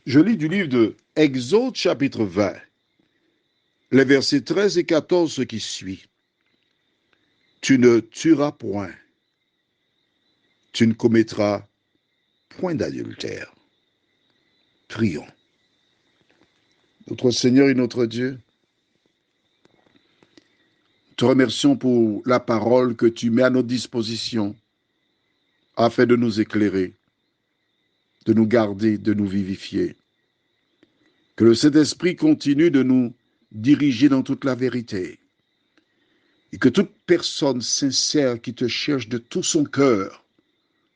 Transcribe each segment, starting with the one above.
Je lis du livre de Exode chapitre 20, les versets 13 et 14, ce qui suit. Tu ne tueras point, tu ne commettras point d'adultère. Prions. Notre Seigneur et notre Dieu, te remercions pour la parole que tu mets à notre disposition afin de nous éclairer, de nous garder, de nous vivifier. Que le Saint-Esprit continue de nous diriger dans toute la vérité. Et que toute personne sincère qui te cherche de tout son cœur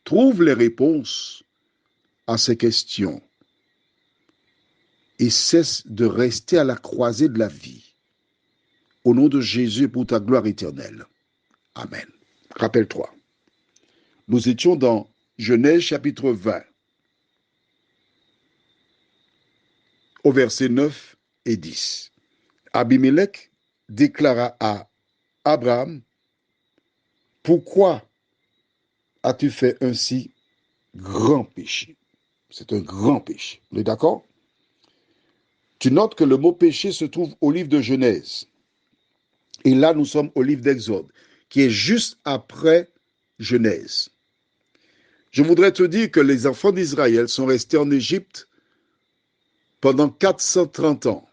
trouve les réponses à ces questions et cesse de rester à la croisée de la vie. Au nom de Jésus, pour ta gloire éternelle. Amen. Rappelle-toi, nous étions dans Genèse chapitre 20, au verset 9 et 10. Abimelech déclara à Abraham, « Pourquoi as-tu fait un si grand péché ?» C'est un grand péché. Vous êtes d'accord? Tu notes que le mot péché se trouve au livre de Genèse. Et là, nous sommes au livre d'Exode, qui est juste après Genèse. Je voudrais te dire que les enfants d'Israël sont restés en Égypte pendant 430 ans.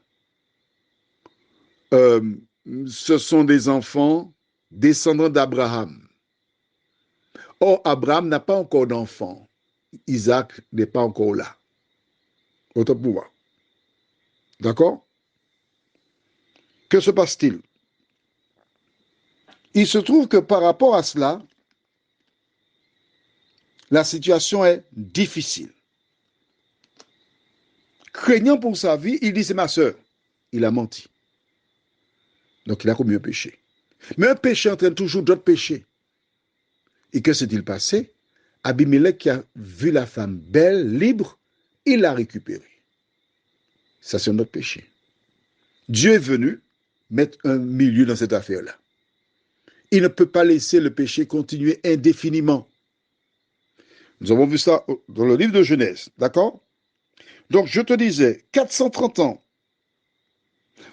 Ce sont des enfants descendants d'Abraham. Or, Abraham n'a pas encore d'enfant. Isaac n'est pas encore là. Autant pour moi. D'accord? Que se passe-t-il? Il se trouve que par rapport à cela, la situation est difficile. Craignant pour sa vie, il dit, c'est ma sœur. Il a menti. Donc il a commis un péché. Mais un péché entraîne toujours d'autres péchés. Et que s'est-il passé? Abimelech qui a vu la femme belle, libre, il l'a récupérée. Ça, c'est un autre péché. Dieu est venu mettre un milieu dans cette affaire-là. Il ne peut pas laisser le péché continuer indéfiniment. Nous avons vu ça dans le livre de Genèse, d'accord? Donc, je te disais, 430 ans.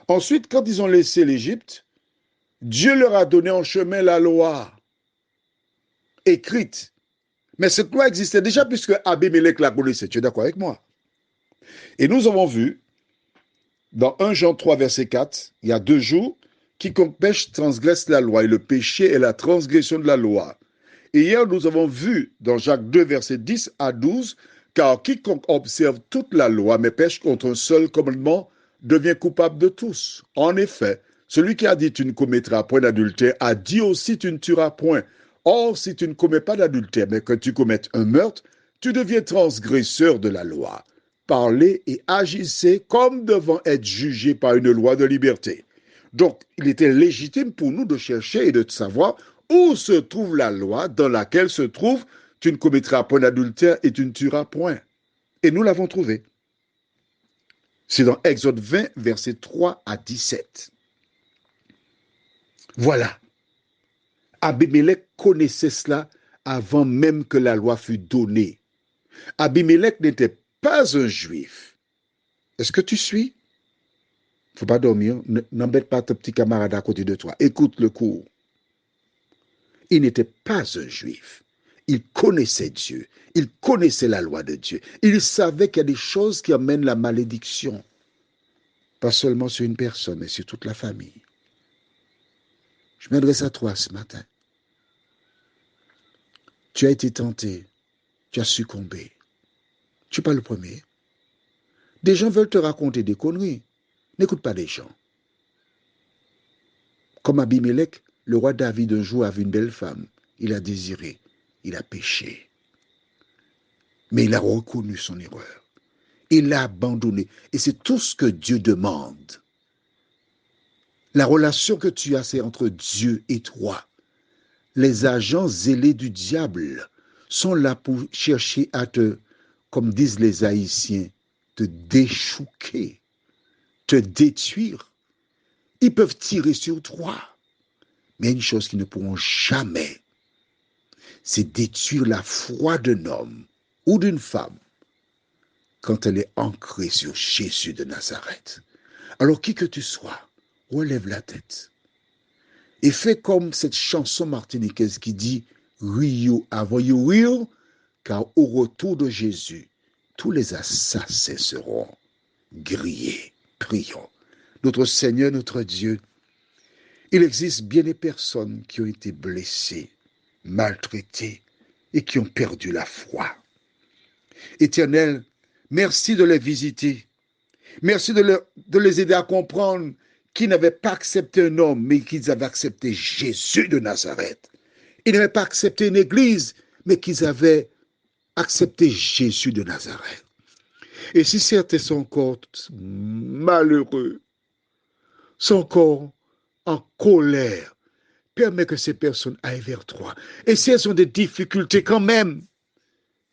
Ensuite, quand ils ont laissé l'Égypte, Dieu leur a donné en chemin la loi écrite. Mais cette loi existait déjà puisque Abimelech la connaissait. Tu es d'accord avec moi? Et nous avons vu, dans 1 Jean 3, verset 4, il y a 2 jours, quiconque pêche transgresse la loi, et le péché est la transgression de la loi. Et hier, nous avons vu, dans Jacques 2, verset 10 à 12, car quiconque observe toute la loi, mais pêche contre un seul commandement, devient coupable de tous. En effet, celui qui a dit tu ne commettras point d'adultère a dit aussi tu ne tueras point. Or, si tu ne commets pas d'adultère, mais que tu commettes un meurtre, tu deviens transgresseur de la loi. Parlez et agissez comme devant être jugé par une loi de liberté. Donc, il était légitime pour nous de chercher et de savoir où se trouve la loi dans laquelle se trouve tu ne commettras point d'adultère et tu ne tueras point. Et nous l'avons trouvé. C'est dans Exode 20, versets 3 à 17. Voilà. Abimelech connaissait cela avant même que la loi fût donnée. Abimelech n'était pas un juif. Est-ce que tu suis? Il ne faut pas dormir. N'embête pas ton petit camarade à côté de toi. Écoute le cours. Il n'était pas un juif. Il connaissait Dieu. Il connaissait la loi de Dieu. Il savait qu'il y a des choses qui amènent la malédiction. Pas seulement sur une personne, mais sur toute la famille. Je m'adresse à toi ce matin. Tu as été tenté. Tu as succombé. Tu n'es pas le premier. Des gens veulent te raconter des conneries. N'écoute pas des gens. Comme Abimelech, le roi David un jour a vu une belle femme. Il a désiré. Il a péché. Mais il a reconnu son erreur. Il l'a abandonné. Et c'est tout ce que Dieu demande. La relation que tu as, c'est entre Dieu et toi. Les agents zélés du diable sont là pour chercher à te, comme disent les Haïtiens, te déchouquer, te détruire. Ils peuvent tirer sur toi. Mais une chose qu'ils ne pourront jamais, c'est détruire la foi d'un homme ou d'une femme quand elle est ancrée sur Jésus de Nazareth. Alors qui que tu sois, relève la tête et fais comme cette chanson martiniquaise qui dit « Rio avant Rio », car au retour de Jésus, tous les assassins seront grillés. Prions. Notre Seigneur, notre Dieu, il existe bien des personnes qui ont été blessées, maltraitées et qui ont perdu la foi. Éternel, merci de les visiter. Merci de les aider à comprendre qu'ils n'avaient pas accepté un homme, mais qu'ils avaient accepté Jésus de Nazareth. Ils n'avaient pas accepté une église, mais qu'ils avaient accepté Jésus de Nazareth. Et si certains sont encore malheureux, sont encore en colère, permets que ces personnes aillent vers toi. Et si elles ont des difficultés quand même,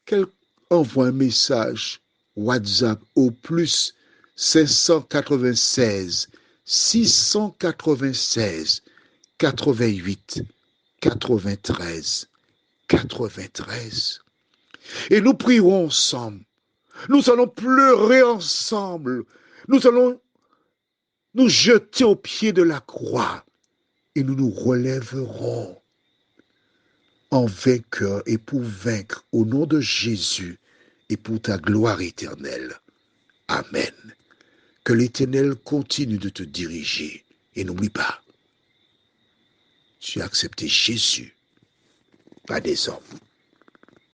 qu'elles envoient un message WhatsApp au plus 596 696 88 93 93. Et nous prierons ensemble. Nous allons pleurer ensemble. Nous allons nous jeter au pied de la croix. Et nous nous relèverons en vainqueur et pour vaincre au nom de Jésus et pour ta gloire éternelle. Amen. Que l'Éternel continue de te diriger. Et n'oublie pas, tu as accepté Jésus, pas des hommes.